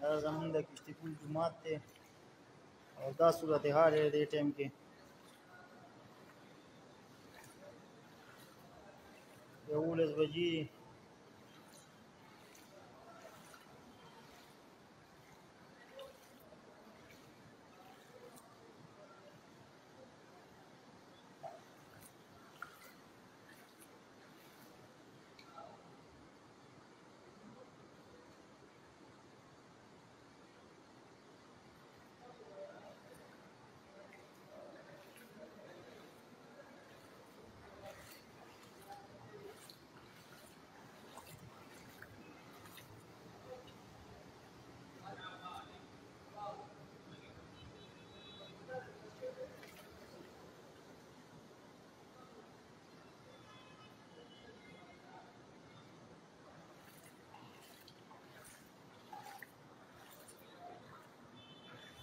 دا زمونږ د کشتي پل جومات دی او دا صورت حال دی دې ټایم کې 11 بجې